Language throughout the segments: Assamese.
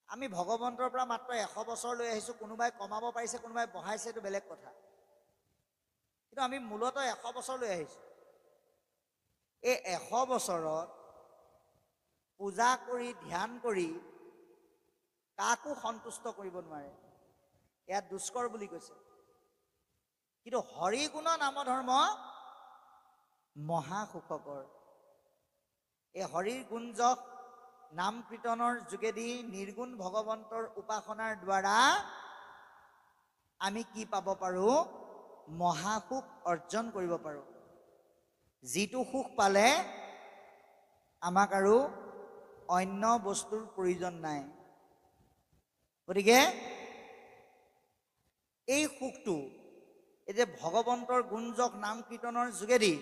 আমি ভগৱন্তৰ পৰা মাত্ৰ 100 বছৰ লৈ আহিছোঁ, কোনোবাই কমাব পাৰিছে, কোনোবাই বঢ়াইছে, এইটো বেলেগ কথা। কিন্তু আমি মূলতঃ 100 বছৰ লৈ আহিছোঁ। এই 100 বছৰত পূজা কৰি ধ্যান কৰি কাকো সন্তুষ্ট কৰিব নোৱাৰে, ইয়াত দুষ্কৰ বুলি কৈছে। কিন্তু হৰিগুণ নাম ধৰ্ম মহাসুখকৰ। এই হৰিৰ গুঞ্জক নাম কীৰ্তনৰ যোগেদি নিৰ্গুণ ভগৱন্তৰ উপাসনাৰ দ্বাৰা আমি কি পাব পাৰোঁ? মহাসুখ অৰ্জন কৰিব পাৰোঁ, যিটো সুখ পালে আমাক আৰু অন্য বস্তুৰ প্ৰয়োজন নাই। গতিকে এই সুখটো, এই যে ভগৱন্তৰ গুঞ্জক নাম কীৰ্তনৰ যোগেদি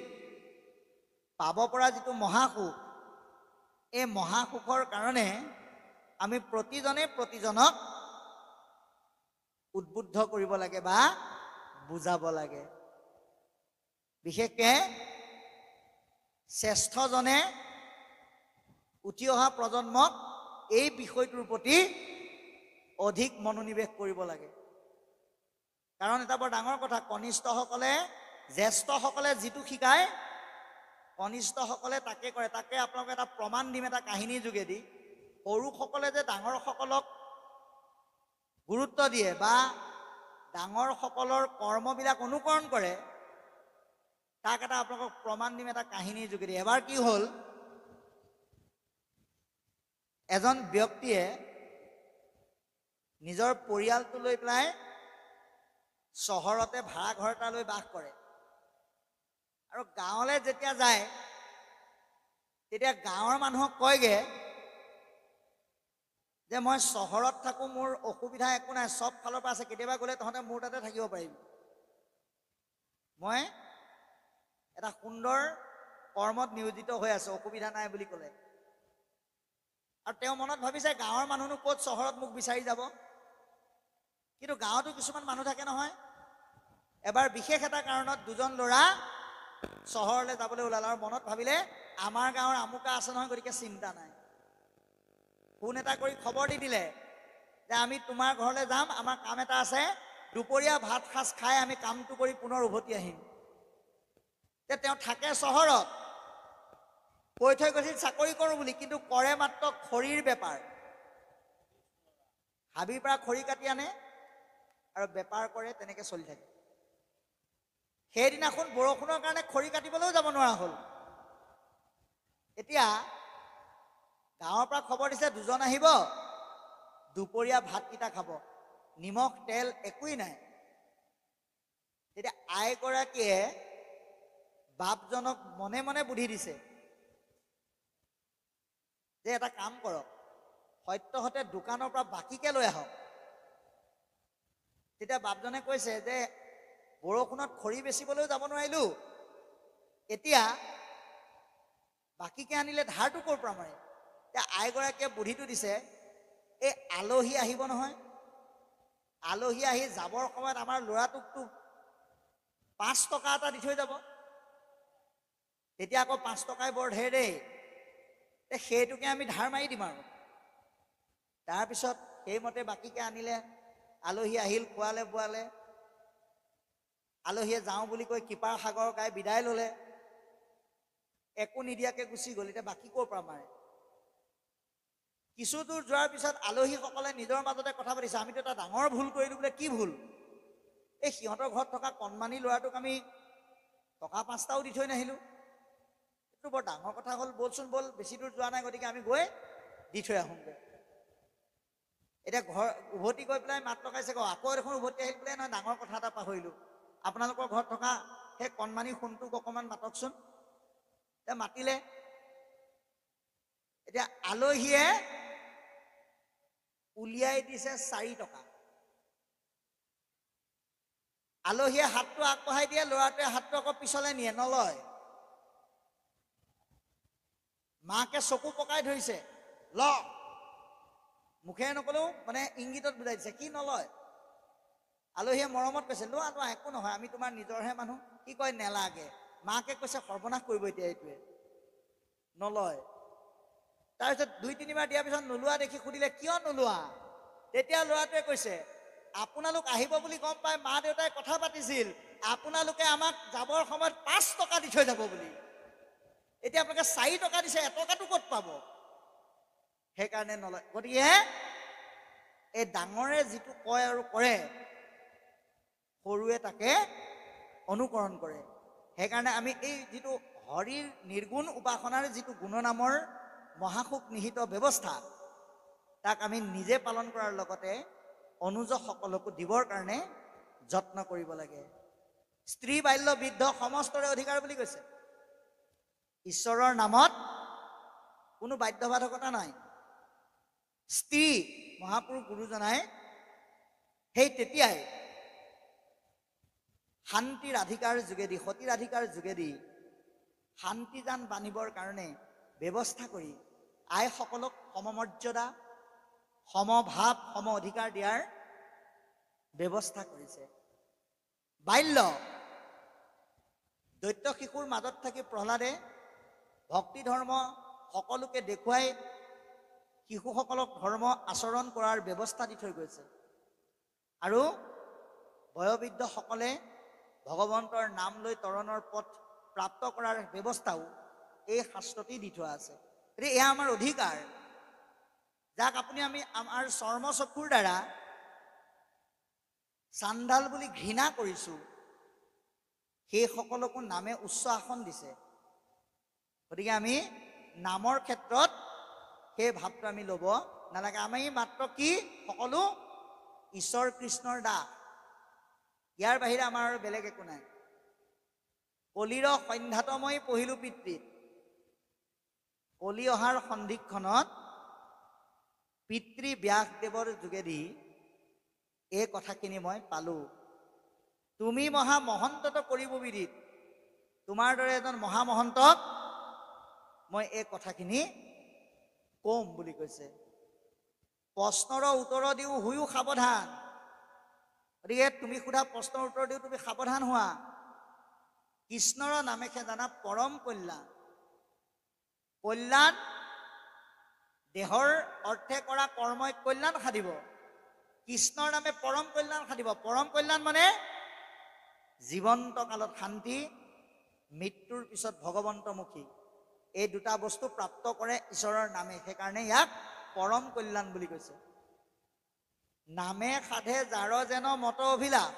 পাব পৰা যিটো মহাসুখ, এই মহাসুখৰ কাৰণে আমি প্ৰতিজনক উদ্বুদ্ধ কৰিব লাগে বা বুজাব লাগে। বিশেষকৈ শ্ৰেষ্ঠজনে উঠি অহা প্ৰজন্মক এই বিষয়টোৰ প্ৰতি অধিক মনোনিৱেশ কৰিব লাগে। কাৰণ এটা বৰ ডাঙৰ কথা, কনিষ্ঠসকলে জ্যেষ্ঠসকলে যিটো শিকায় কনিষ্ঠসকলে তাকে কৰে। তাকে আপোনালোকে এটা প্ৰমাণ দিম এটা কাহিনীৰ যোগেদি। সৰুসকলে যে ডাঙৰসকলক গুৰুত্ব দিয়ে বা ডাঙৰসকলৰ কৰ্মবিলাক অনুকৰণ কৰে, তাক এটা আপোনালোকক প্ৰমাণ দিম এটা কাহিনীৰ যোগেদি। এবাৰ কি হ'ল, এজন ব্যক্তিয়ে নিজৰ পৰিয়ালটো লৈ পেলাই চহৰতে ভাড়া ঘৰ এটা লৈ বাস কৰে। আৰু গাঁৱলৈ যেতিয়া যায়, তেতিয়া গাঁৱৰ মানুহক কয়গে যে মই চহৰত থাকোঁ, মোৰ অসুবিধা একো নাই, চব ফালৰ পৰা আছে, কেতিয়াবা গ'লে তহঁতে মোৰ তাতে থাকিব পাৰিবি। মই এটা সুন্দৰ কৰ্মত নিয়োজিত হৈ আছোঁ, অসুবিধা নাই বুলি ক'লে। আৰু তেওঁ মনত ভাবিছে গাঁৱৰ মানুহনো ক'ত চহৰত মোক বিচাৰি যাব। কিন্তু গাঁৱতো কিছুমান মানুহ থাকে নহয়। এবাৰ বিশেষ এটা কাৰণত দুজন ল'ৰা চহৰলৈ যাবলৈ ওলালে আৰু মনত ভাবিলে আমাৰ গাঁৱৰ আমুকা আছে নহয়, গতিকে চিন্তা নাই। ফোন এটা কৰি খবৰ দি দিলে যে আমি তোমাৰ ঘৰলৈ যাম, আমাৰ কাম এটা আছে, দুপৰীয়া ভাত সাজ খাই আমি কামটো কৰি পুনৰ উভতি আহিম। তেওঁ থাকে চহৰত, কৈ থৈ গৈছিল চাকৰি কৰোঁ বুলি, কিন্তু কৰে মাত্ৰ খৰিৰ বেপাৰ। হাবিৰ পৰা খৰি কাটি আনে আৰু বেপাৰ কৰে, তেনেকৈ চলি থাকে। সেইদিনাখন বৰষুণৰ কাৰণে খৰি কাটিবলৈও যাব নোৱাৰা হ'ল। এতিয়া গাঁৱৰ পৰা খবৰ দিছে দুজন আহিব, দুপৰীয়া ভাতকেইটা খাব, নিমখ তেল একোৱেই নাই। তেতিয়া আইগৰাকীয়ে বাপজনক মনে মনে বুদ্ধি দিছে যে এটা কাম কৰক, সত্যহতে দোকানৰ পৰা বাকীকে লৈ আহক। তেতিয়া বাপজনে কৈছে যে বৰষুণত খৰি বেচিবলৈও যাব নোৱাৰিলোঁ, এতিয়া বাকীকে আনিলে ধাৰটো ক'ৰ পৰা মাৰিম। এতিয়া আইগৰাকীয়ে বুদ্ধিটো দিছে, এই আলহী আহিব নহয়, আলহী আহি যাবৰ সময়ত আমাৰ ল'ৰাটোকতো 5 টকা এটা দি থৈ যাব। তেতিয়া আকৌ 5 টকাই বৰ ঢেৰ দেই, সেইটোকে আমি ধাৰ মাৰি দিম আৰু। তাৰপিছত সেইমতে বাকীকে আনিলে, আলহী আহিল, খোৱালে বোৱালে। আলহীয়ে যাওঁ বুলি কৈ কিপাৰ সাগৰ গাই বিদায় ল'লে, একো নিদিয়াকৈ গুচি গ'ল। এতিয়া বাকী ক'ৰ পৰা মাৰে। কিছু দূৰ যোৱাৰ পিছত আলহীসকলে নিজৰ মাজতে কথা পাতিছে, আমিতো এটা ডাঙৰ ভুল কৰিলোঁ। বোলে কি ভুল? এই সিহঁতৰ ঘৰত থকা কণমানি ল'ৰাটোক আমি টকা 5টাও দি থৈ নাহিলোঁ, এইটো বৰ ডাঙৰ কথা হ'ল, ব'লচোন ব'ল, বেছি দূৰ যোৱা নাই, গতিকে আমি গৈ দি থৈ আহোঁগৈ। এতিয়া ঘৰ উভতি গৈ পেলাই মাত লগাইছে, আকৌ দেখোন উভতি আহিল বোলে, নহয় ডাঙৰ কথা এটা পাহৰিলোঁ, আপোনালোকৰ ঘৰত থকা সেই কণমানি সোণটোক অকণমান মাতকচোন। এতিয়া মাতিলে। এতিয়া আলহীয়ে উলিয়াই দিছে 4 টকা। আলহীয়ে হাতটো আগবঢ়াই দিয়ে, ল'ৰাটোৱে হাতটো আকৌ পিছলৈ নিয়ে, নলয়। মাকে চকু পকাই ধৰিছে, ল, মুখেৰে নকলেও মানে ইংগিতত বুজাই দিছে, কি নলয়। আলহীয়ে মৰমত কৈছে, লোৱা লোৱা, একো নহয়, আমি তোমাৰ নিজৰহে মানুহ। কি কয়, নেলাগে। মাকে কৈছে সৰ্বনাশ কৰিব এতিয়া এইটোৱে, নলয়। তাৰপিছত 2-3 বাৰ দিয়াৰ পিছত নোলোৱা দেখি সুধিলে কিয় নোলোৱা? তেতিয়া ল'ৰাটোৱে কৈছে, আপোনালোক আহিব বুলি গম পাই মা দেউতাই কথা পাতিছিল, আপোনালোকে আমাক যাবৰ সময়ত 5 টকা দি থৈ যাব বুলি। এতিয়া আপোনালোকে 4 টকা দিছে, 1 টকাটো ক'ত পাব? সেইকাৰণে নলয়। গতিকে এই ডাঙৰে যিটো কয় আৰু কৰে, সৰুৱে তাকে অনুকৰণ কৰে। সেইকাৰণে আমি এই যিটো হৰিৰ নিৰ্গুণ উপাসনাৰ যিটো গুণনামৰ মহাসুখ নিহিত ব্যৱস্থা, তাক আমি নিজে পালন কৰাৰ লগতে অনুজসকলকো দিবৰ কাৰণে যত্ন কৰিব লাগে। স্ত্ৰী বাল্য বৃদ্ধ সমস্তৰে অধিকাৰ বুলি কৈছে। ঈশ্বৰৰ নামত কোনো বাধ্যবাধকতা নাই। স্ত্ৰী মহাপুৰুষ গুৰুজনাই সেই তেতিয়াই শান্তিৰ অধিকাৰ যোগেদি, সতীৰ অধিকাৰ যোগেদি শান্তিজান বান্ধিবৰ কাৰণে ব্যৱস্থা কৰি আইসকলক সমমৰ্যাদা, সমভাৱ, সম অধিকাৰ দিয়াৰ ব্যৱস্থা কৰিছে। বাল্য দৈত্য শিশুৰ মাজত থাকি প্ৰহ্লাদে ভক্তি ধৰ্ম সকলোকে দেখুৱাই শিশুসকলক ধৰ্ম আচৰণ কৰাৰ ব্যৱস্থা দি থৈ গৈছে। আৰু বয়োবৃদ্ধসকলে ভগৱন্তৰ নাম লৈ তৰণৰ পথ প্ৰাপ্ত কৰাৰ ব্যৱস্থাও এই শাস্ত্ৰটি দি থোৱা আছে। গতিকে এয়া আমাৰ অধিকাৰ, যাক আমি আমাৰ চৰ্মচক্ষুৰ দ্বাৰা চাণ্ডাল বুলি ঘৃণা কৰিছোঁ, সেই সকলকো নামে উচ্চ আসন দিছে। গতিকে আমি নামৰ ক্ষেত্ৰত সেই ভাৱটো আমি ল'ব নালাগে। আমি মাত্ৰ কি সকলো ঈশ্বৰ কৃষ্ণৰ দাস, ইয়াৰ বাহিৰে আমাৰ আৰু বেলেগ একো নাই। কলিৰ সন্ধ্যাতময় পহিলো পিতৃত, কলি অহাৰ সন্ধিক্ষণত পিতৃ ব্যাসদেৱৰ যোগেদি এই কথাখিনি মই পালোঁ। তুমি মহা মহন্তত কৰিব বিদিত, তোমাৰ দৰে এজন মহামহন্তক মই এই কথাখিনি কম বুলি কৈছে। প্ৰশ্নৰ উত্তৰ দিও হৈও সাৱধান। গতিকে তুমি সোধা প্ৰশ্নৰ উত্তৰ দিও তুমি সাৱধান হোৱা। কৃষ্ণৰ নামেহে জানা পৰম কল্যাণ। কল্যাণ দেহৰ অৰ্থে কৰা কৰ্মই কল্যাণ সাধিব, কৃষ্ণৰ নামে পৰম কল্যাণ সাধিব। পৰম কল্যাণ মানে জীৱন্ত কালত শান্তি, মৃত্যুৰ পিছত ভগৱন্তমুখী, এই দুটা বস্তু প্ৰাপ্ত কৰে ঈশ্বৰৰ নামে। সেইকাৰণে ইয়াক পৰম কল্যাণ বুলি কৈছে। নামে সাধে যাৰ যেন মত অভিলাষ,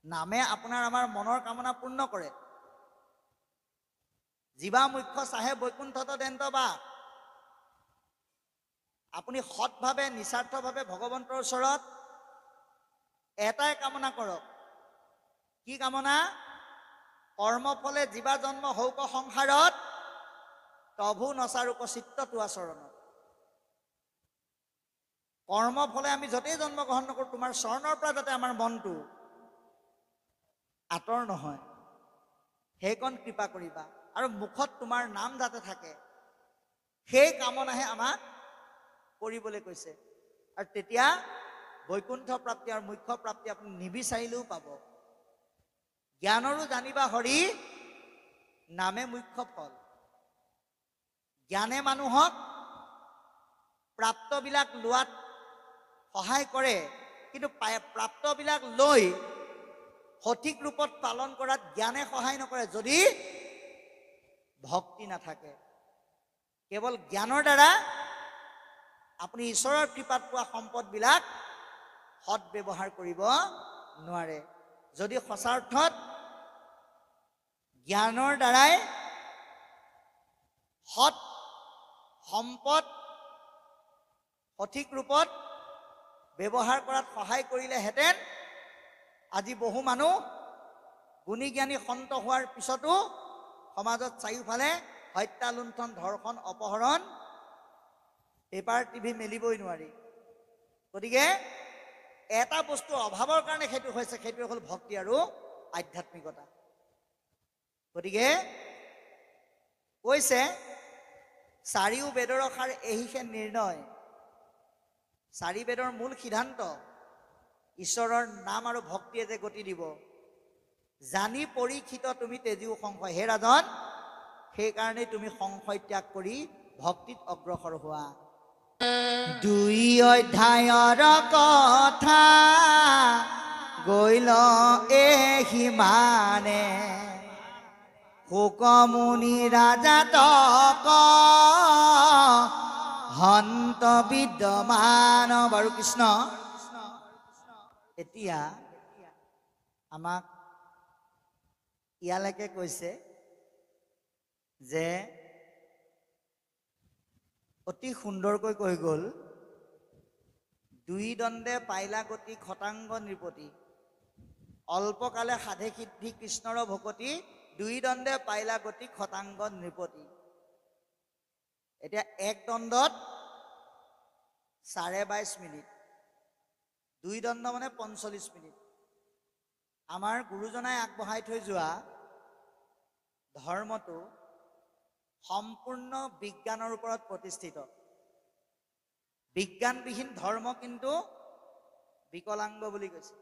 নামে আপোনাৰ আমাৰ মনৰ কামনা পূৰ্ণ কৰে। জীৱা মুখ্য চাহে বৈকুণ্ঠত দেন্ত বা, আপুনি সৎভাৱে নিস্বাৰ্থভাৱে ভগৱন্তৰ ওচৰত এটাই কামনা কৰক। কি কামনা? কৰ্মফলে জীৱা জন্ম হৌক সংসাৰত, তভু নচাৰুক চিত্ত তোৱা চৰণত। কৰ্মফলে আমি য'তেই জন্মগ্ৰহণ নকৰোঁ, তোমাৰ চৰণৰ পৰা যাতে আমাৰ মনটো আঁতৰ নহয়, সেইকণ কৃপা কৰিবা। আৰু মুখত তোমাৰ নাম যাতে থাকে, সেই কামনাহে আমাক কৰিবলৈ কৈছে। আৰু তেতিয়া বৈকুণ্ঠ প্ৰাপ্তি আৰু মুখ্য প্ৰাপ্তি আপুনি নিবিচাৰিলেও পাব। জ্ঞানৰো জানিবা হৰি, নামে মুখ্য ফল। জ্ঞানে মানুহক প্ৰাপ্তবিলাক লোৱাত সহায় কৰে, কিন্তু প্ৰাপ্তবিলাক লৈ সঠিক ৰূপত পালন কৰাত জ্ঞানে সহায় নকৰে, যদি ভক্তি নাথাকে। কেৱল জ্ঞানৰ দ্বাৰা আপুনি ঈশ্বৰৰ কৃপাত পোৱা সম্পদবিলাক সৎ ব্যৱহাৰ কৰিব নোৱাৰে। যদি সঁচা অৰ্থত জ্ঞানৰ দ্বাৰাই সৎ সম্পদ সঠিক ৰূপত ব্যৱহাৰ কৰাত সহায় কৰিলেহেঁতেন, আজি বহু মানুহ গুণী জ্ঞানী সন্ত হোৱাৰ পিছতো সমাজত চাৰিওফালে হত্যা, লুণ্ঠন, ধৰ্ষণ, অপহৰণ, পেপাৰ টিভি মেলিবই নোৱাৰি। গতিকে এটা বস্তুৰ অভাৱৰ কাৰণে সেইটো হৈছে, সেইটো হ'ল ভক্তি আৰু আধ্যাত্মিকতা। গতিকে কৈছে চাৰিও বেদৰ সাৰ এহিহে নিৰ্ণয়। চাৰি বেদৰ মূল সিদ্ধান্ত ঈশ্বৰৰ নাম আৰু ভক্তিয়ে যে গতি দিব। জানি পৰীক্ষিত তুমি তেজিও সংশয়। হে ৰাজন, সেইকাৰণে তুমি সংশয় ত্যাগ কৰি ভক্তিত অগ্ৰসৰ হোৱা। 2 অধ্যায়ৰ কথা গৈল সিমানে, শোকমুনি ৰাজাতক হন্ত বিদ্যমান। বাৰু কৃষ্ণ এতিয়া আমাক ইয়ালৈকে কৈছে যে অতি সুন্দৰকৈ কৈ গ'ল, 2 দণ্ডে পাইলা গতি খটাংগ নৃপতি, অল্পকালে সাধে সিদ্ধি কৃষ্ণৰ ভকতি, 2 দণ্ডে পাইলা গতি খটাংগ নৃপতি। এতিয়া 1 দণ্ডত 22.5 মিনিট, 2 দণ্ড মানে 45 মিনিট। আমাৰ গুৰুজনাই আগবঢ়াই থৈ যোৱা ধৰ্মটো সম্পূৰ্ণ বিজ্ঞানৰ ওপৰত প্ৰতিষ্ঠিত। বিজ্ঞানবিহীন ধৰ্ম কিন্তু বিকলাংগ বুলি কৈছে।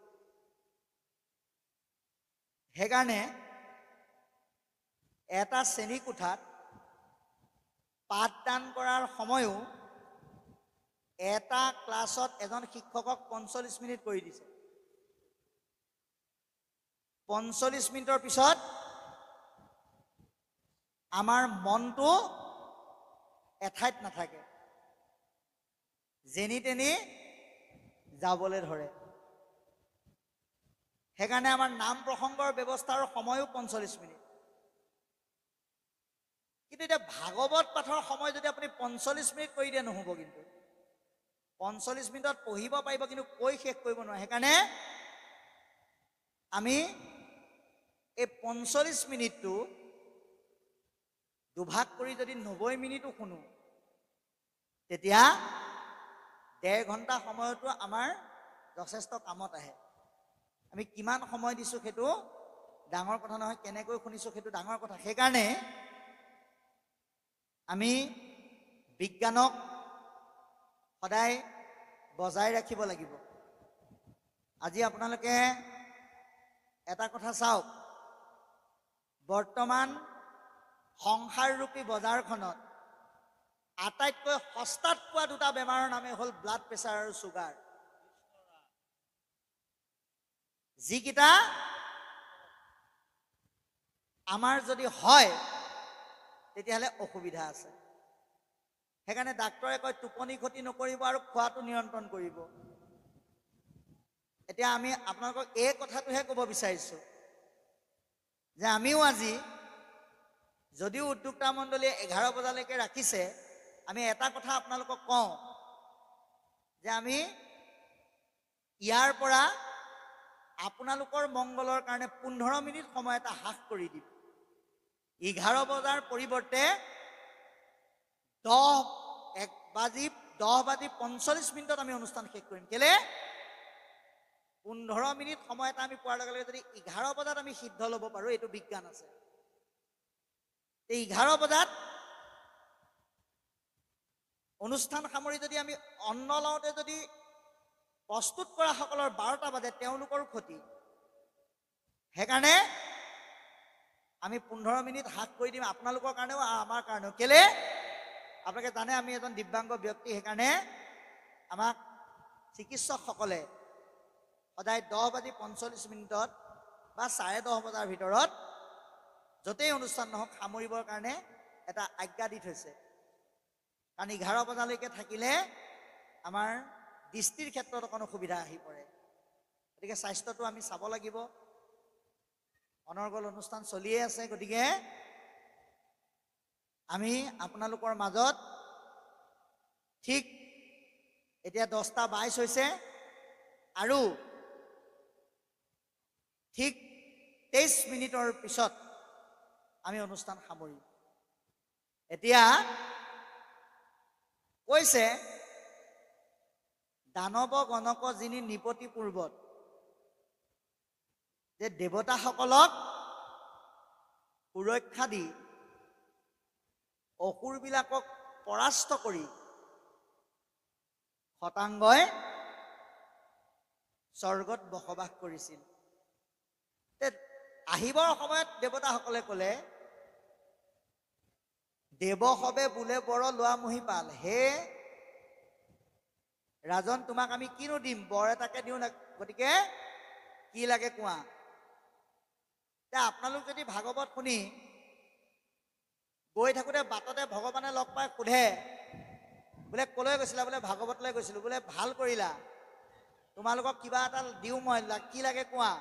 সেইকাৰণে এটা শ্ৰেণীকোঠাত পাঠদান কৰাৰ সময়ো এটা ক্লাছত এজন শিক্ষকক 45 মিনিট কৰি দিছে। 45 মিনিটৰ পিছত আমাৰ মনটো এঠাইত নাথাকে, যেনি তেনি যাবলৈ ধৰে। সেইকাৰণে আমাৰ নাম প্ৰসংগৰ ব্যৱস্থাৰ সময়ো 45 মিনিট। কিন্তু এতিয়া ভাগৱত পাঠৰ সময় যদি আপুনি 45 মিনিট কৰি দিয়ে নহ'ব। কিন্তু 45 মিনিটত পঢ়িব পাৰিব, কিন্তু কৈ শেষ কৰিব নোৱাৰে। সেইকাৰণে আমি এই 45 মিনিটটো দুভাগ কৰি যদি 90 মিনিটো শুনো, তেতিয়া 1.5 ঘণ্টা সময়তো আমাৰ যথেষ্ট কামত আহে। আমি কিমান সময় দিছোঁ সেইটো ডাঙৰ কথা নহয়, কেনেকৈ শুনিছোঁ সেইটো ডাঙৰ কথা। সেইকাৰণে আমি বিজ্ঞানক সদায় বজাই ৰাখিব লাগিব। আজি আপোনালোকে এটা কথা চাওক, বৰ্তমান সংসাৰৰূপী বজাৰখনত আটাইতকৈ সস্তাত পোৱা 2টা বেমাৰৰ নামেই হ'ল ব্লাড প্ৰেছাৰ আৰু ছুগাৰ। যিকেইটা আমাৰ যদি হয় তেতিয়াহ'লে অসুবিধা আছে। সেইকাৰণে ডাক্তৰে কয় টোপনি ক্ষতি নকৰিব আৰু খোৱাটো নিয়ন্ত্ৰণ কৰিব। এতিয়া আমি আপোনালোকক এই কথাটোহে ক'ব বিচাৰিছোঁ যে আমিও আজি যদিও উদ্যোক্তা মণ্ডলীয়ে 11 বজালৈকে ৰাখিছে, আমি এটা কথা আপোনালোকক কওঁ যে আমি ইয়াৰ পৰা আপোনালোকৰ মংগলৰ কাৰণে 15 মিনিট সময় এটা হ্ৰাস কৰি দিম। 11 বজাৰ পৰিৱৰ্তে 10:45 মিনিটত আমি অনুষ্ঠান শেষ কৰিম। কেলে 15 মিনিট সময় এটা আমি পোৱাৰ লগে লগে যদি 11 বজাত আমি সিদ্ধ ল'ব পাৰোঁ, এইটো বিজ্ঞান আছে। 11 বজাত অনুষ্ঠান সামৰি যদি আমি অন্ন লওঁতে যদি প্ৰস্তুত কৰা সকলৰ 12টা বাজে, তেওঁলোকৰ ক্ষতি। সেইকাৰণে আমি 15 মিনিট হ্ৰাস কৰি দিম, আপোনালোকৰ কাৰণেও আৰু আমাৰ কাৰণেও। কেলে আপোনালোকে জানে আমি এজন দিব্যাংগ ব্যক্তি, সেইকাৰণে আমাক চিকিৎসকসকলে সদায় 10:45 মিনিটত বা 10:30 বজাৰ ভিতৰত য'তেই অনুষ্ঠান নহওক সামৰিবৰ কাৰণে এটা আজ্ঞা দি থৈছে। কাৰণ 11 বজালৈকে থাকিলে আমাৰ দৃষ্টিৰ ক্ষেত্ৰত অকণ অসুবিধা আহি পৰে। গতিকে স্বাস্থ্যটো আমি চাব লাগিব। অনৰ্গল অনুষ্ঠান চলিয়ে আছে, গতিকে আমি আপোনালোকৰ মাজত ঠিক এতিয়া 10:22 হৈছে আৰু ঠিক 23 মিনিটৰ পিছত আমি অনুষ্ঠান সামৰিম। এতিয়া কৈছে দানৱ গণক যিনি নিপতি পূৰ্বত, যে দেৱতাসকলক সুৰক্ষা দি অসুৰবিলাকক পৰাস্ত কৰি খটাংগই স্বৰ্গত বসবাস কৰিছিল। আহিবৰ সময়ত দেৱতাসকলে ক'লে দেৱ সবে বোলে বৰ লোৱা মহিপাল, হে ৰাজন তোমাক আমি কিনো দিম, বৰ এটাকে দিওঁ, গতিকে কি লাগে কোৱা। এতিয়া আপোনালোক যদি ভাগৱত শুনি গৈ থাকোঁতে বাটতে ভগৱানে লগ পাই সোধে, বোলে ক'লৈ গৈছিলা, বোলে ভাগৱতলৈ গৈছিলোঁ, বোলে ভাল কৰিলা, তোমালোকক কিবা এটা দিওঁ মই, কি লাগে কোৱা,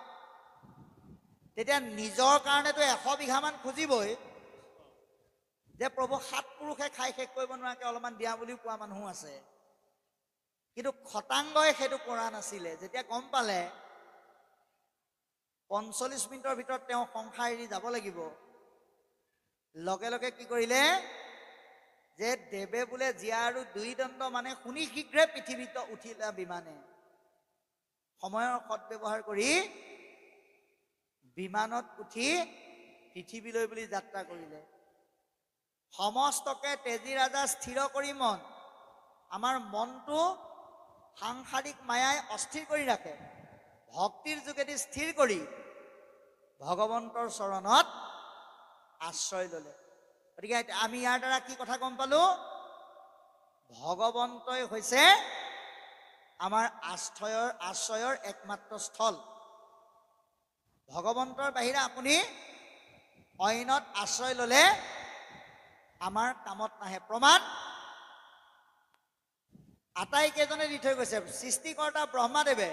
তেতিয়া নিজৰ কাৰণেতো 100 বিঘামান খুজিবই, যে প্ৰভু 7 পুৰুষে খাই শেষ কৰিব নোৱাৰাকে অলপমান দিয়া বুলিও কোৱা মানুহো আছে। কিন্তু খটাংগই সেইটো কৰা নাছিলে। যেতিয়া গম পালে 45 মিনিটৰ ভিতৰত তেওঁ সংসাৰ এৰি যাব লাগিব, লগে লগে কি কৰিলে, যে দেৱে বোলে জীয়া আৰু 2 দণ্ড মানে শুনি শীঘ্ৰে পৃথিৱীত উঠিলা বিমানে, সময়ৰ সৎব্যৱহাৰ কৰি বিমানত উঠি পৃথিৱীলৈ বুলি যাত্ৰা কৰিলে। সমস্তকে তেজী ৰাজা স্থিৰ কৰি মন, আমাৰ মনটো সাংসাৰিক মায়াই অস্থিৰ কৰি ৰাখে, ভক্তিৰ যোগেদি স্থিৰ কৰি ভগৱন্তৰ চৰণত আশ্ৰয় ললে। গতিকে আমি ইয়াৰ দ্বাৰা কি কথা গম পালো, ভগৱন্তই হৈছে আমাৰ আশ্ৰয়ৰ একমাত্ৰ স্থল। ভগৱন্তৰ বাহিৰে আপুনি অইনত আশ্ৰয় ললে আমাৰ কামত নাহে। প্ৰমাণ আটাইকেইজনে দি থৈ গৈছে। সৃষ্টিকৰ্তা ব্ৰহ্মাদেৱে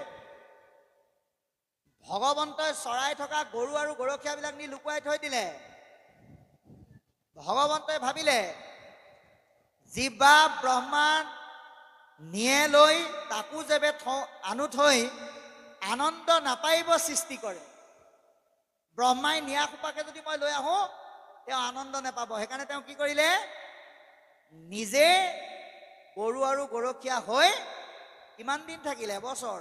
ভগৱন্তই চৰাই থকা গৰু আৰু গৰখীয়াবিলাক নি লুকুৱাই থৈ দিলে। ভগৱন্তই ভাবিলে জীৱা ব্ৰহ্মা নিয়ে লৈ তাকো যেবে আনো থৈ আনন্দ নাপাইব সৃষ্টি কৰে। ব্ৰহ্মাই নিয়া সোপাকে যদি মই লৈ আহোঁ তেওঁ আনন্দ নাপাব। সেইকাৰণে তেওঁ কি কৰিলে, নিজে গৰু আৰু গৰখীয়া হৈ কিমান দিন থাকিলে, এবছৰ।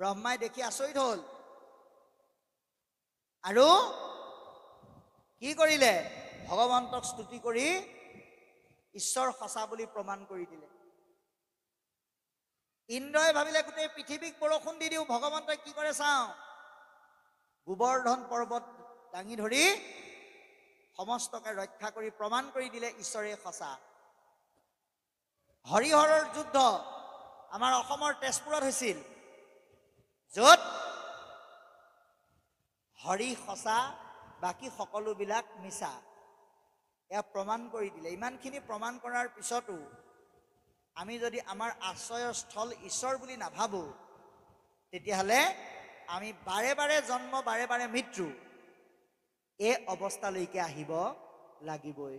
ব্ৰহ্মাই দেখি আচৰিত হ'ল আৰু কি কৰিলে, ভগৱন্তক স্তুতি কৰি ঈশ্বৰ সঁচা বুলি প্ৰমাণ কৰি দিলে। ইন্দ্ৰই ভাবিলে গোটেই পৃথিৱীক বৰষুণ দি দিওঁ। ভগৱন্তই কি কৰে চাওঁ, গোবৰ্ধন পৰ্বত দাঙি ধৰি সমস্তকে ৰক্ষা কৰি প্ৰমাণ কৰি দিলে ঈশ্বৰে সঁচা। হৰিহৰৰ যুদ্ধ আমাৰ অসমৰ তেজপুৰত হৈছিল, য'ত হৰি সঁচা, বাকী সকলোবিলাক মিছা, এয়া প্ৰমাণ কৰি দিলে। ইমানখিনি প্ৰমাণ কৰাৰ পিছতো আমি যদি আমাৰ আশ্ৰয়ৰ স্থল ঈশ্বৰ বুলি নাভাবোঁ, তেতিয়াহ'লে আমি বাৰে বাৰে জন্ম, বাৰে বাৰে মৃত্যু, এই অৱস্থালৈকে আহিব লাগিবই।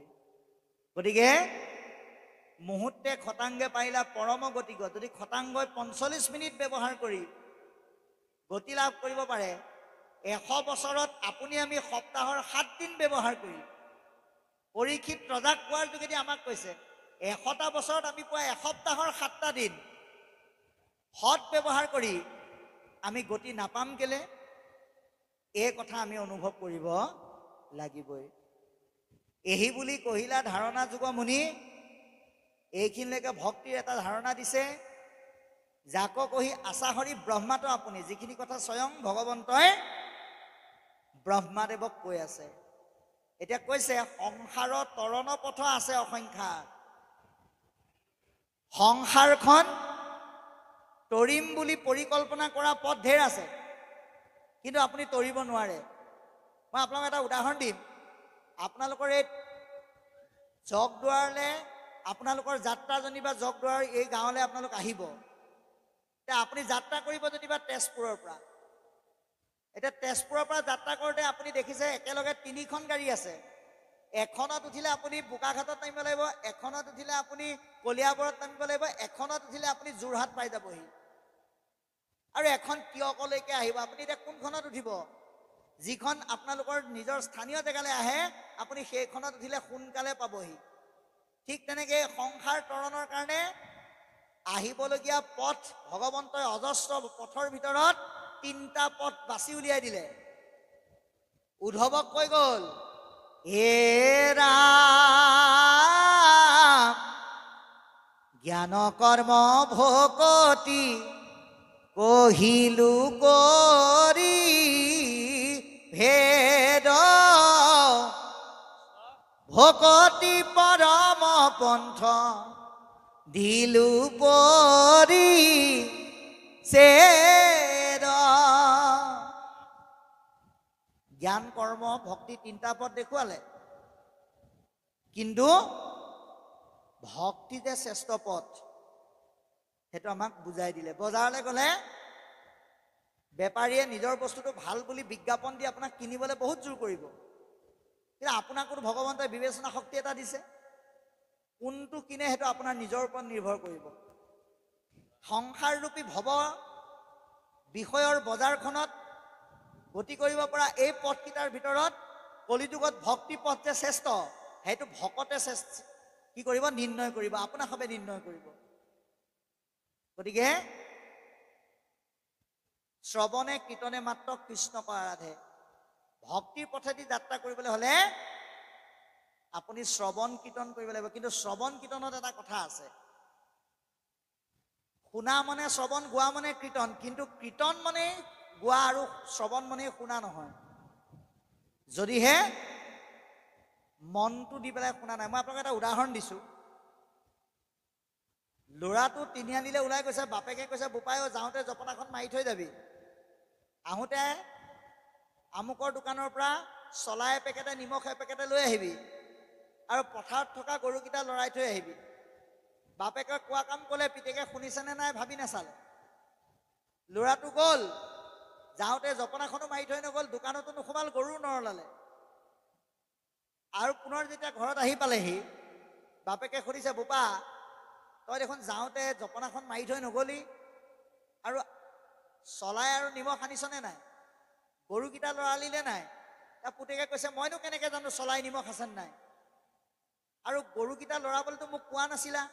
গতিকে মুহূৰ্তে খটাংগে পাৰিলা পৰম গতি গত। যদি খটাংগই 45 মিনিট ব্যৱহাৰ কৰি গতি লাভ কৰিব পাৰে, 100 বছৰত আপুনি আমি সপ্তাহৰ 7 দিন ব্যৱহাৰ কৰি, পৰীক্ষিত ৰজাক কোৱাৰ যোগেদি আমাক কৈছে 100টা বছৰত আমি পোৱা এসপ্তাহৰ 7টা দিন সৎ ব্যৱহাৰ কৰি আমি গতি নাপাম কেলে, এই কথা আমি অনুভৱ কৰিব লাগিবই। এহি বুলি কহিলা ধাৰণা যুগ মুনি, এইখিনিলৈকে ভক্তিৰ এটা ধাৰণা দিছে। যাক কহি আশাহৰি ব্ৰহ্মাটো আপুনি, যিখিনি কথা স্বয়ং ভগৱন্তই ব্ৰহ্মাদেৱক কৈ আছে। এতিয়া কৈছে সংসাৰৰ তৰণ পথ আছে অসংখ্যাত, সংসাৰখন তৰিম বুলি পৰিকল্পনা কৰা পথ ঢেৰ আছে, কিন্তু আপুনি তৰিব নোৱাৰে। মই আপোনাক এটা উদাহৰণ দিম। আপোনালোকৰ এই জগদুৱাৰলৈ, আপোনালোকৰ যাত্ৰাজনী বা জগদুৱাৰ এই গাঁৱলৈ আপোনালোক আহিব। এতিয়া আপুনি যাত্ৰা কৰিব যদিবা তেজপুৰৰ পৰা, এতিয়া তেজপুৰৰ পৰা যাত্ৰা কৰোঁতে আপুনি দেখিছে একেলগে 3খন গাড়ী আছে। এখনত উঠিলে আপুনি বোকাঘাটত নামিব লাগিব, এখনত উঠিলে আপুনি কলিয়াবৰত নামিব লাগিব, এখনত উঠিলে আপুনি যোৰহাট পাই যাবহি, আৰু এখন তিয়কলৈকে আহিব। আপুনি এতিয়া কোনখনত উঠিব? যিখন আপোনালোকৰ নিজৰ স্থানীয় জেগালৈ আহে, আপুনি সেইখনত উঠিলে সোনকালে পাবহি। ঠিক তেনেকৈ সংসাৰ তৰণৰ কাৰণে আহিবলগীয়া পথ ভগৱন্তই অজস্ৰ পথৰ ভিতৰত 3টা পথ বাছি উলিয়াই দিলে। উদ্ধৱক কৈ গ'ল, হে ৰাম জ্ঞান কৰ্ম ভকতি কহিলো কৰি ভেদ ভকতি পৰম পন্থ দিলু পৰি চেৰ। জ্ঞান কৰ্ম ভক্তি তিনিটা পথ দেখুৱালে, কিন্তু ভক্তি যে শ্ৰেষ্ঠ পথ সেইটো আমাক বুজাই দিলে। বজাৰলৈ গ'লে বেপাৰীয়ে নিজৰ বস্তুটো ভাল বুলি বিজ্ঞাপন দি আপোনাক কিনিবলৈ বহুত জোৰ কৰিব, কিন্তু আপোনাকো ভগৱন্তই বিবেচনা শক্তি এটা দিছে, কোনটো কিনে সেইটো আপোনাৰ নিজৰ ওপৰত নিৰ্ভৰ কৰিব। সংসাৰৰূপী ভৱ বিষয়ৰ বজাৰখনত গতি কৰিব পৰা এই পথকেইটাৰ ভিতৰত কলিযুগত ভক্তি পথ যে শ্ৰেষ্ঠ, সেইটো ভকতে কি কৰিব? নিৰ্ণয় কৰিব, আপোনাৰ সবে নিৰ্ণয় কৰিব। গতিকে শ্ৰৱণে কীৰ্তনে মাত্ৰ কৃষ্ণক আৰাধে। ভক্তিৰ পথেদি যাত্ৰা কৰিবলৈ হ'লে আপুনি শ্ৰৱণ কীৰ্তন কৰিব লাগিব। কিন্তু শ্ৰৱণ কীৰ্তনত এটা কথা আছে, শুনা মানে শ্ৰৱণ, গোৱা মানে কীৰ্তন। কিন্তু কীৰ্তন মানে গোৱা আৰু শ্ৰৱণ মানে শুনা নহয়, যদিহে মনটো দি পেলাই শুনা নাই। মই আপোনাক এটা উদাহৰণ দিছোঁ। ল'ৰাটো তিনিআলিলৈ ওলাই গৈছে, বাপেকে কৈছে বোপাই যাওঁতে জপনাখন মাৰি থৈ যাবি, আহোঁতে আমুকৰ দোকানৰ পৰা চলাই এপেকেটে নিমখ এপেকেটে লৈ আহিবি, আৰু পথাৰত থকা গৰুকেইটা লৰাই থৈ আহিবি। বাপেকে কোৱা কাম ক'লে, পিতেকে শুনিছেনে নাই ভাবি নাচালে। ল'ৰাটো গ'ল, যাওঁতে জপনাখনো মাৰি থৈ নগ'ল, দোকানতো নোসোমাল, গৰু নৰলালে। আৰু পুনৰ যেতিয়া ঘৰত আহি পালেহি, বাপেকে সুধিছে বোপা তই দেখোন যাওঁতে জপনাখন মাৰি থৈ নগ'লি, আৰু চলাই আৰু নিমখ আনিছনে নাই, গৰুকেইটা লৰালিলে নাই? পুতেকে কৈছে মইনো কেনেকে জানো চলাই নিমখ আছে নাই, আৰু গৰুকেইটা লৰাবলৈতো মোক কোৱা নাছিলা।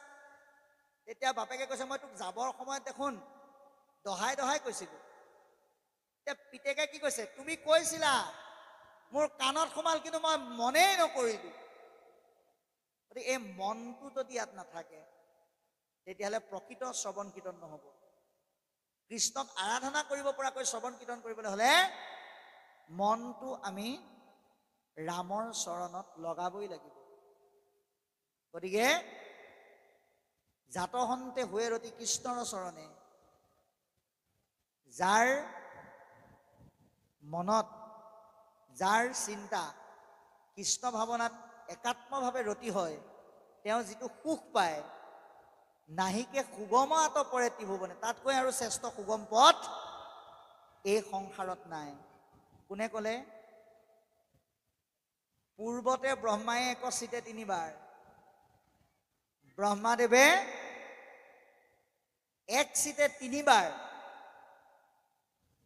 তেতিয়া বাপেকে কৈছে মই তোক যাবৰ সময়ত দেখোন দহাই দহাই কৈছিলোঁ। এতিয়া পিতেকে কি কৈছে, তুমি কৈছিলা, মোৰ কাণত সোমাল, কিন্তু মই মনেই নকৰিলোঁ। গতিকে এই মনটো যদি ইয়াত নাথাকে, তেতিয়াহ'লে প্ৰকৃত শ্ৰৱণ কীৰ্তন নহ'ব। কৃষ্ণক আৰাধনা কৰিব পৰাকৈ শ্ৰৱণ কীৰ্তন কৰিবলৈ হ'লে মনটো আমি ৰামৰ চৰণত লগাবই লাগিব। গতিকে জাতহন্তে হুৱে ৰতি কৃষ্ণৰ চৰণে, যাৰ মনত, যাৰ চিন্তা কৃষ্ণ ভাৱনাত একাত্মভাৱে ৰতি হয়, তেওঁ যিটো সুখ পায়, নাহিকে সুগম আতপৰে ত্ৰিভুৱনে, তাতকৈ আৰু শ্ৰেষ্ঠ সুগম পথ এই সংসাৰত নাই। কোনে ক'লে? পূৰ্বতে ব্ৰহ্মাই একচিতে তিনিবাৰ, ব্ৰহ্মাদেৱে এক চিতে তিনিবাৰ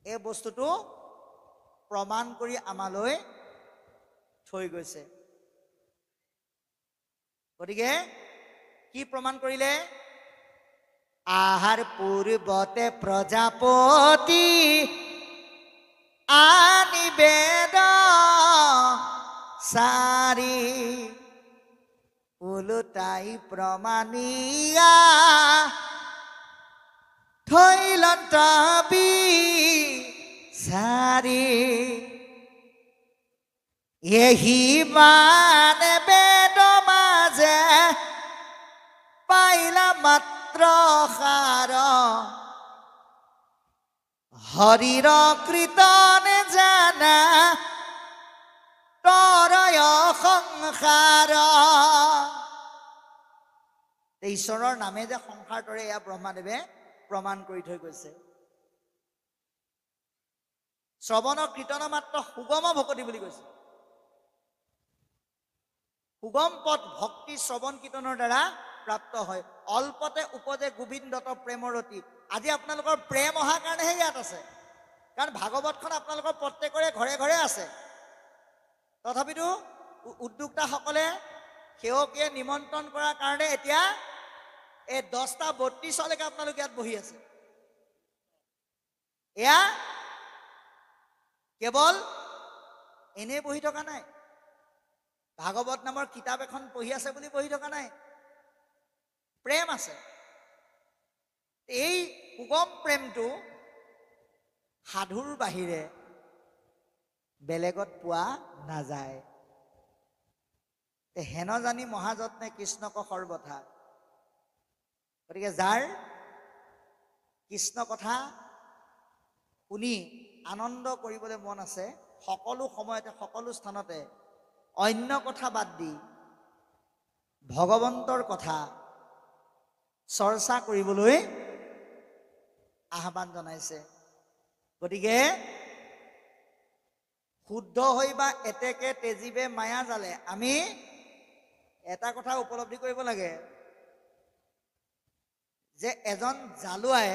এই বস্তুটো প্ৰমাণ কৰি আমালৈ থৈ গৈছে। গতিকে কি প্ৰমাণ কৰিলে? আহাৰ পূৰ্বতে প্ৰজাপতি আনিবেদ সাৰি, ওলোটাই প্ৰমাণিয়া থৈলন্ত বিচাৰি, এহি মানে বেদ মাজে পাইলা মাত্ৰ সাৰ, হৰিৰ কীৰ্তনে জানা তৰয় সংসাৰ। ঈশ্বৰৰ নামে যে সংসাৰ তৰে, এয়া ব্ৰহ্মাদেৱে প্ৰমাণ কৰি থৈ গৈছে। শ্ৰৱণ কীৰ্তন মাত্ৰ সুগম ভকতি বুলি কৈছে। সুগম পথ ভক্তি শ্ৰৱণ কীৰ্তনৰ দ্বাৰা প্ৰাপ্ত হয়। অল্পতে উপজে গোবিন্দত প্ৰেমৰতি। আজি আপোনালোকৰ প্ৰেম অহাৰ কাৰণেহে ইয়াত আছে, কাৰণ ভাগৱতখন আপোনালোকৰ প্ৰত্যেকৰে ঘৰে ঘৰে আছে। তথাপিতো উদ্যোক্তাসকলে সেৱকীয়ে নিমন্ত্ৰণ কৰাৰ কাৰণে এতিয়া এই 10:32লৈকে আপোনালোক ইয়াত বহি আছে। এয়া কেৱল এনেই বহি থকা নাই, ভাগৱত নামৰ কিতাপ এখন পঢ়ি আছে বুলি বহি থকা নাই, প্ৰেম আছে। এই সুগম প্ৰেমটো সাধুৰ বাহিৰে বেলেগত পোৱা নাযায়। হেন জানি মহাযত্নে কৃষ্ণক সৰ্বথা। গতিকে যাৰ কৃষ্ণ কথা শুনি আনন্দ কৰিবলৈ মন আছে, সকলো সময়তে সকলো স্থানতে অন্য কথা বাদ দি ভগৱন্তৰ কথা চৰ্চা কৰিবলৈ আহ্বান জনাইছে। গতিকে শুদ্ধ হৈ বা এতেকে তেজীবে মায়া জালে আমি এটা কথা উপলব্ধি কৰিব লাগে যে এজন জালুৱাই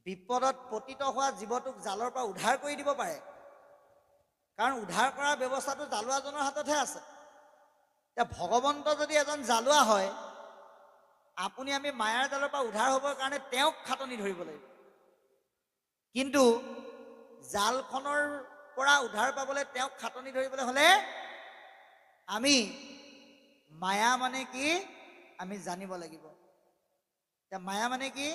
বিপদত পতিত হোৱা জীৱটোক জালৰ পৰা উদ্ধাৰ কৰি দিব পাৰে, কাৰণ উদ্ধাৰ কৰাৰ ব্যৱস্থাটো জালুৱাজনৰ হাততহে আছে। এতিয়া ভগৱন্ত যদি এজন জালুৱা হয়, আপুনি আমি মায়াৰ জালৰ পৰা উদ্ধাৰ হ'বৰ কাৰণে তেওঁক খাটনি ধৰিব লাগিব। কিন্তু জালখনৰ পৰা উদ্ধাৰ পাবলৈ তেওঁক খাটনি ধৰিবলৈ হ'লে আমি মায়া মানে কি আমি জানিব লাগিব। এতিয়া মায়া মানে কি?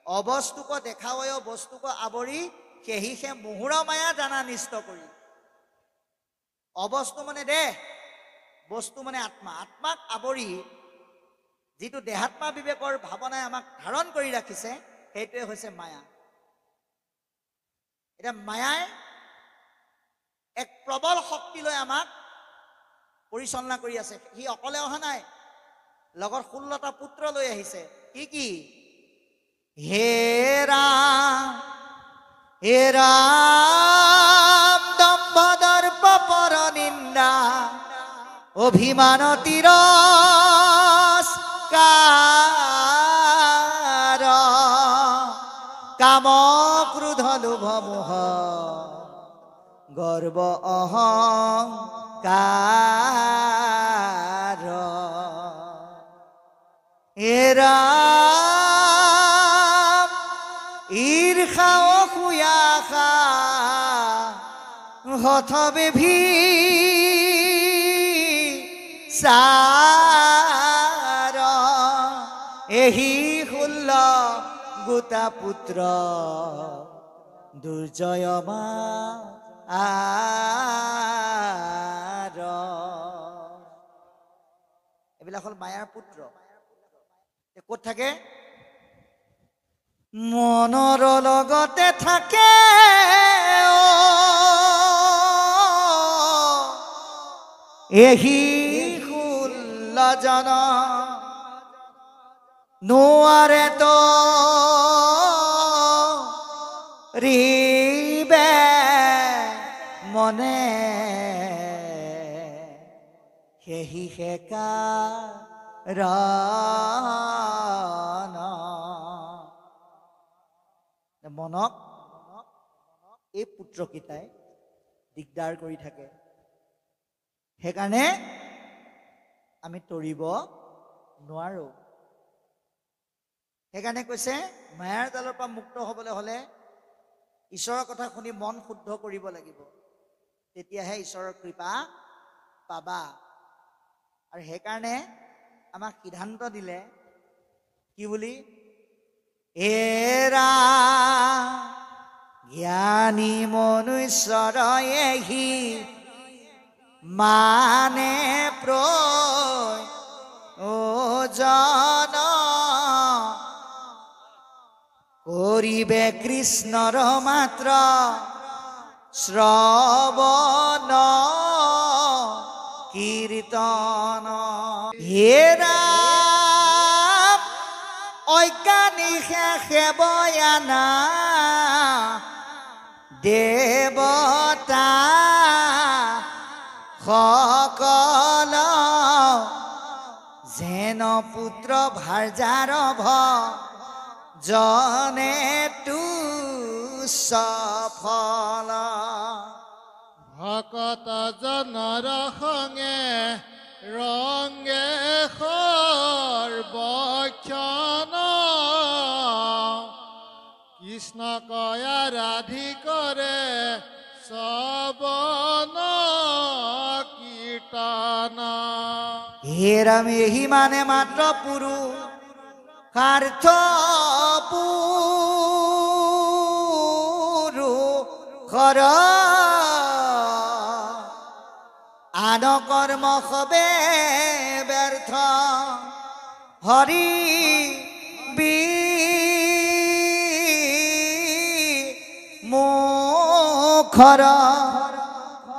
অবস্তুক দেখাৱয় বস্তুক আৱৰি সেহি সে মুহুৰ মায়া জানা নিষ্ট কৰি। অবস্তু মানে দেহ, বস্তু মানে আত্মা। আত্মাক আৱৰি যিটো দেহাত্মা বিবেকৰ ভাৱনাই আমাক ধাৰণ কৰি ৰাখিছে, সেইটোৱে হৈছে মায়া। এতিয়া মায়াই এক প্ৰবল শক্তি লৈ আমাক পৰিচালনা কৰি আছে। সি অকলে অহা নাই, লগত 16টা পুত্ৰ লৈ আহিছে। কি হে ৰাম দম্ভদৰ পপৰ নিন্দা অভিমান তিৰস্কাৰ কাম ক্ৰোধ লোভ মোহ গৰ্ব অহংকাৰ এৰাম ঈৰ্ষা অসূয়াশা হঠবিভীষাৰ এহি 16 গোটা পুত্ৰ দুৰ্জয় এইবিলাক হ'ল মায়াৰ পুত্ৰ। ক'ত থাকে? মনৰ লগতে থাকে এহি 16 জন নোৱাৰে তো ৰিবে মনে সেহি সেকা মনক এই পুত্ৰকেইটাই দিগদাৰ কৰি থাকে। সেইকাৰণে আমি তৰিব নোৱাৰো। সেইকাৰণে কৈছে মায়াৰ জালৰ পৰা মুক্ত হ'বলৈ হ'লে ঈশ্বৰৰ কথা শুনি মন শুদ্ধ কৰিব লাগিব, তেতিয়াহে ঈশ্বৰৰ কৃপা পাবা। আৰু সেইকাৰণে আমাক সিদ্ধান্ত দিলে কি বুলি? এৰা জ্ঞানী মনুষ্যৰ এহি মানে প্ৰয়োজন কৰিবে কৃষ্ণৰ মাত্ৰ শ্ৰৱণ কীৰ্তন। হে ৰাম অজ্ঞানীষে সেৱয়ানা দেৱতা সকল যেন পুত্ৰ ভাৰ্যাৰ জনে তু সফল। ভকত জনৰ সঙ্গে ৰঙ্গে সৰ্বক্ষণ কৃষ্ণক আৰাধি কৰে শ্ৰৱণ কীৰ্তন। হে ৰাম এহি মানে মাত্ৰ পুৰুষাৰ্থ পুৰুষৰ কৰ্ম হবে ব্যৰ্থ হৰি মুখৰ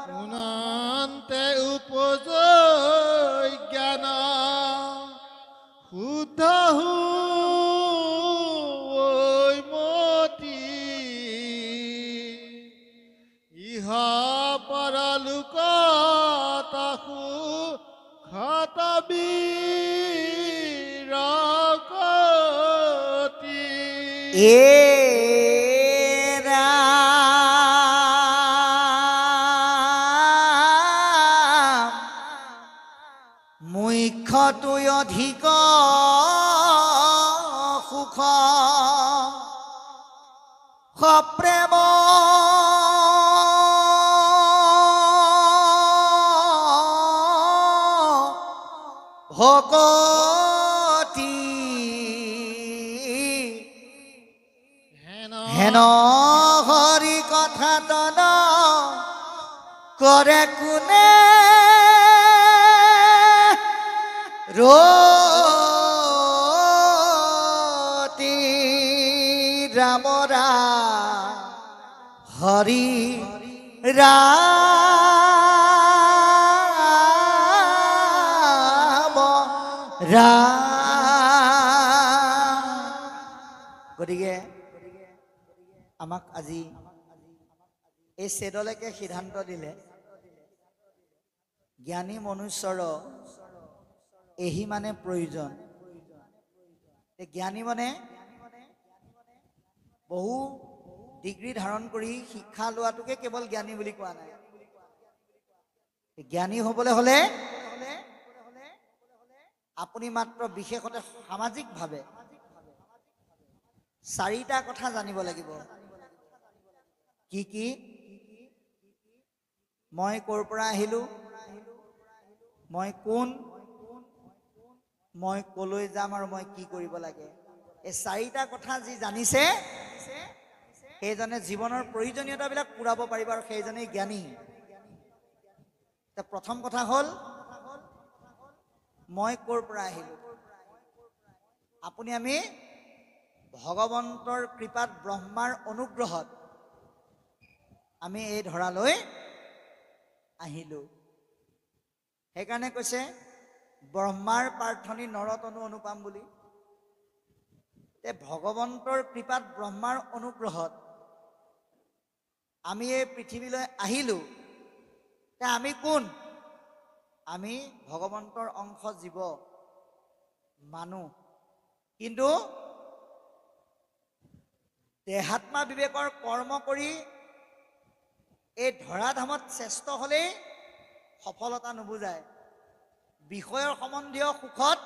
শুনান্তে উপজয় জ্ঞান শুদ্ধ হৈ মতি ইহ পৰলোক তাহু খতবীৰকতি মুখ্যটোই অধিক সুখ সপ্ৰেম ভকতি হেন হৰি কথা তন কৰে কোনে ৰতি ৰাম ৰাম হৰি ৰাম ৰাম। গতিকে আমাক আজি এই চেদলৈকে সিদ্ধান্ত দিলে জ্ঞানী মনুষ্যৰ এহি মানে প্ৰয়োজন। জ্ঞানী মানে বহু ডিগ্ৰী ধাৰণ কৰি শিক্ষা লোৱাটোকে কেৱল জ্ঞানী বুলি কোৱা নাই। জ্ঞানী হ'বলৈ হ'লে আপুনি মাত্ৰ বিশেষতে সামাজিকভাৱে চাৰিটা কথা জানিব লাগিব। কি কি? মই ক'ৰ পৰা আহিলোঁ, মই কোন, মই কলৈ যাম আৰু মই কি কৰিব লাগে। এই চাৰিটা কথা যি জানিছে সেইজনে জীৱনৰ প্ৰয়োজনীয়তাবিলাক পূৰাব পাৰিব আৰু সেইজনেই জ্ঞানী। প্ৰথম কথা হ'ল মই ক'ৰ পৰা আহিলোঁ। আমি ভগৱন্তৰ কৃপাত ব্ৰহ্মাৰ অনুগ্ৰহত আমি এই ধৰালৈ আহিলোঁ। সেইকাৰণে কৈছে ব্ৰহ্মাৰ প্ৰাৰ্থনী নৰতনু অনুপাম বুলি। ভগৱন্তৰ কৃপাত ব্ৰহ্মাৰ অনুগ্ৰহত আমি এই পৃথিৱীলৈ আহিলোঁ। আমি কোন? আমি ভগৱন্তৰ অংশ জীৱ মানুহ। কিন্তু দেহাত্মা বিবেকৰ কৰ্ম কৰি এই ধৰাধামত শ্ৰেষ্ঠ হ'লেই সফলতা নুবুজায়। বিষয়ৰ সম্বন্ধীয় সুখত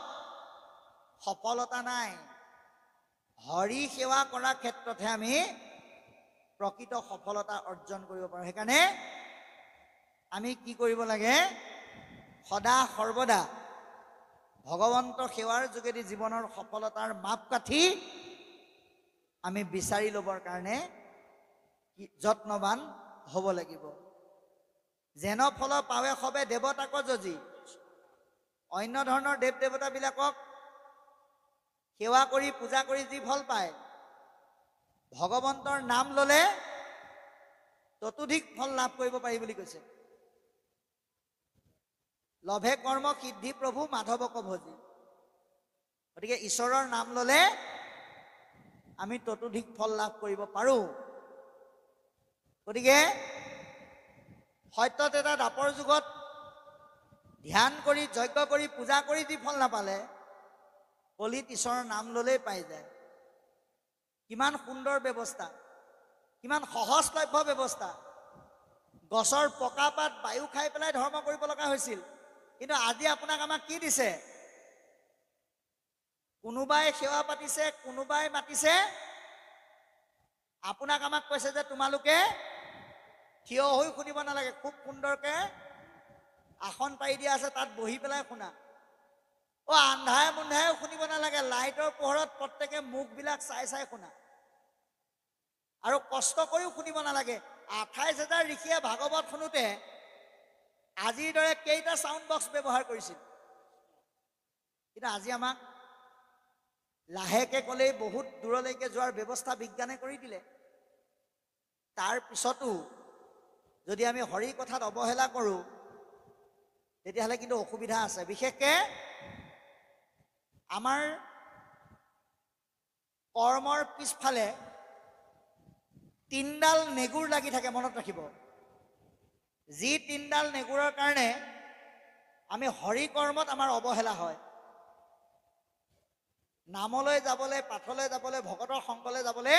সফলতা নাই। হৰি সেৱা কৰাৰ ক্ষেত্ৰতহে আমি প্ৰকৃত সফলতা অৰ্জন কৰিব পাৰোঁ। সেইকাৰণে আমি কি কৰিব লাগে? সদা সৰ্বদা ভগৱন্ত সেৱাৰ যোগেদি জীৱনৰ সফলতাৰ মাপকাঠি আমি বিচাৰি ল'বৰ কাৰণে যত্নৱান হ'ব লাগিব। যেন ফল পাৱে সবে দেৱতাক যজি। অন্য ধৰণৰ দেৱ দেৱতাবিলাকক সেৱা কৰি পূজা কৰি যি ফল পায়, ভগৱন্তৰ নাম ল'লে ততোধিক ফল লাভ কৰিব পাৰি বুলি কৈছে। লভে কৰ্ম সিদ্ধি প্ৰভু মাধৱক ভজি। গতিকে ঈশ্বৰৰ নাম ল'লে আমি ততোধিক ফল লাভ কৰিব পাৰোঁ। গতিকে সত্যত এটা দাপৰ যুগত ধ্যান কৰি যজ্ঞ কৰি পূজা কৰি যি ফল নাপালে, কলিত ঈশ্বৰৰ নাম ল'লেই পাই যায়। কিমান সুন্দৰ ব্যৱস্থা, কিমান সহজলভ্য ব্যৱস্থা। গছৰ পকা পাত বায়ু খাই পেলাই ধৰ্ম কৰিব লগা হৈছিল। কিন্তু আজি আপোনাক আমাক কি দিছে? কোনোবাই সেৱা পাতিছে, কোনোবাই মাতিছে, আপোনাক আমাক কৈছে যে তোমালোকে থিয় হৈ শুনিব নালাগে, খুব সুন্দৰকে আসন পাৰি দিয়া আছে, তাত বহি পেলাই শুনা। আন্ধাৰে মুন্ধাৰে শুনিব নালাগে, লাইটৰ পোহৰত প্ৰত্যেকে মুখবিলাক চাই চাই শুনা। আৰু কষ্ট কৰিও শুনিব নালাগে। 28,000 ঋষিয়ে ভাগৱত শুনোতে আজিৰ দৰে কেইটা সাউণ্ড বক্স ব্যৱহাৰ কৰিছিল, কিন্তু আজি আমাক লাহেকে ক'লেই বহুত দূৰলৈকে যোৱাৰ ব্যৱস্থা বিজ্ঞানে কৰি দিলে। তাৰ পিছতো যদি আমি হৰি কথাত অৱহেলা কৰোঁ তেতিয়াহ'লে কিন্তু অসুবিধা আছে। বিশেষকৈ আমাৰ কৰ্মৰ পিছফালে 3ডাল নেগুৰ লাগি থাকে, মনত ৰাখিব। যি 3ডাল নেগুৰৰ কাৰণে আমি হৰি কৰ্মত আমাৰ অৱহেলা হয়। নামলৈ যাবলৈ, পাঠলৈ যাবলৈ, ভকতৰ সংগলৈ যাবলৈ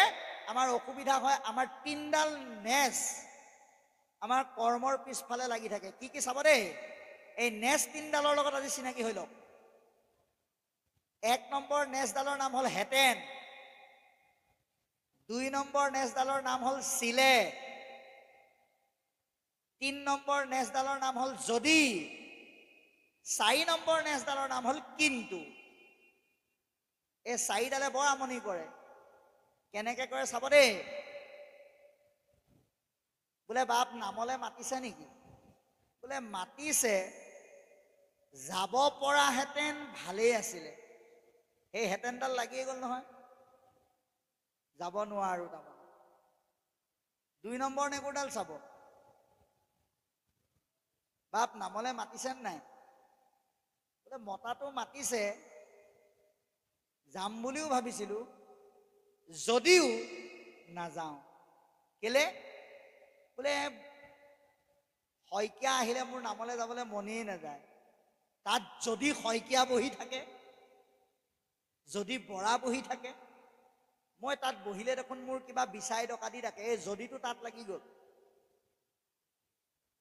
আমাৰ অসুবিধা হয়। আমাৰ 3ডাল নেজ আমাৰ কৰ্মৰ পিছফালে লাগি থাকে। কি কি চাব দেই, এই নেজ 3ডালৰ লগত আজি চিনাকি হৈ লওক। 1 নম্বৰ নেজডালৰ নাম হ'ল হেতেন, 2 নম্বৰ নেজডালৰ নাম হ'ল চিলে, 3 নম্বৰ নেজডালৰ নাম হ'ল যদি, 4 নম্বৰ নেজডালৰ নাম হ'ল কিন্তু। এই 4ডালে বৰ আমনি কৰে। কেনেকে কৰে চাব দেই। বোলে বাপ নামলে মাতিছে নেকি? বোলে মাতিছে, যাব পৰাহেঁতেন ভালেই আছিলে। সেই হেতেনডাল লাগিয়ে গ'ল নহয়, যাব নোৱাৰো তাৰমানে। 2 নম্বৰ নেগুৰডাল চাব, বাপ নামলে মাতিছে নাই? বোলে মতাটো মাতিছে, যাম বুলিও ভাবিছিলো, যদিও নাযাওঁ। কেলে? বোলে শইকীয়া আহিলে মোৰ নামলৈ যাবলৈ মনেই নাযায়। তাত যদি শইকীয়া বহি থাকে, যদি বৰা বহি থাকে, মই তাত বহিলে দেখোন মোৰ কিবা বিচাই ডকাতি থাকে। এই যদিটো তাত লাগি গ'ল,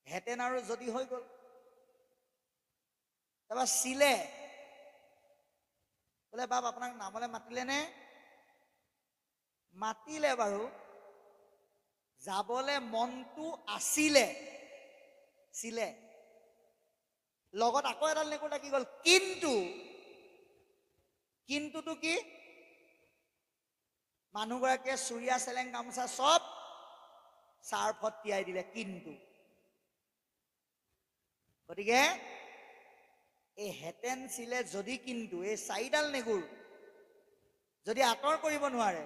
হেতেন আৰু যদি হৈ গ'ল। তাৰপৰা চিলে, বোলে বাপ আপোনাক নামলৈ মাতিলে নে? মাতিলে বাৰু, যাবলে মনটো আছিলে, চিলে। লগত আকৌ এডাল নেগুৰ লাগি গ'ল, কিন্তু। কিন্তুটো কি? মানুহগৰাকীয়ে চুৰিয়া চেলেং গামোচা চব চাৰ্ফত তিয়াই দিলে, কিন্তু। গতিকে এই হেতেন চিলে যদি কিন্তু, এই 4ডাল নেগুৰ যদি আঁতৰ কৰিব নোৱাৰে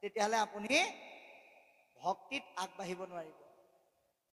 তেতিয়াহ'লে আপুনি ভক্তিত আগবাঢ়িব নোৱাৰিব।